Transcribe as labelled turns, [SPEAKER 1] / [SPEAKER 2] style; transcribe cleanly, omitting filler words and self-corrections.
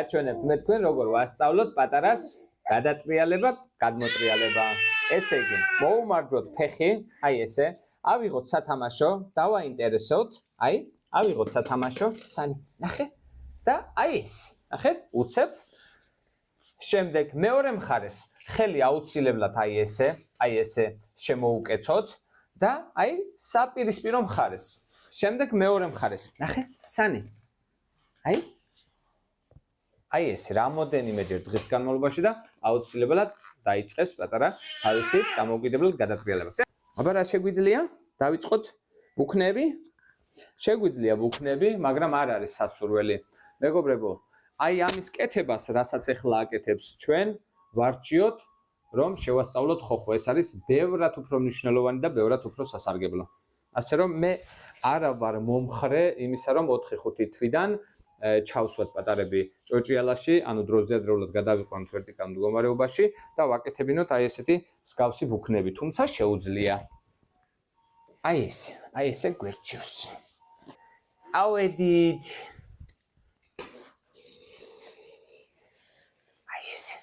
[SPEAKER 1] აჩვენებთ მე თქვენ როგორ ვასწავლოთ პატარას გადატრიალება, გადმოტრიალება. ესე იგი, მოუმარჯვოთ ფეხი, აი ესე, ავიღოთ სათამაშო, დავაინტერესოთ, აი, ავიღოთ სათამაშო, სანი, ნახე და აი ეს, ნახეთ, უცებ. შემდეგ მეორე მხარეს ხელი აუცილებლად აი ესე შემოუკეცოთ და აი საპირისპირო მხარეს. შემდეგ მეორე მხარეს, ნახე, სანი. აი ეს რამოდენიმეჯერ დღის განმავლობაში და აუცილებლად დაიწყებს პატარა თავისი დამოუკიდებლად გადატრიალებას. აბა რა შეგვიძლია? დავიწყოთ ბუქნები. შეგვიძლია ბუქნები, მაგრამ არ არის სასურველი. მეგობრებო, აი ამის კეთებას, რასაც ახლა აკეთებს ჩვენ, ვარჩიოთ, რომ შევასწავლოთ ხოხო. ეს არის ბევრად უფრო მნიშვნელოვანი და ბევრად უფრო სასარგებლო. ასე რომ მე არა ვარ მომხრე იმისა, რომ 4-5 თვიდან ჩავსვათ პატარები ჭოჭიალაში, ანუ დროზე-დროულად გადავიყვანოთ ვერტიკალურ მდგომარეობაში და ვაკეთებინოთ აი ესეთი მსგავსი ბუქნები, თუმცა შეუძლია. აი ესე გვერდჩევს. წავედით. აი ესე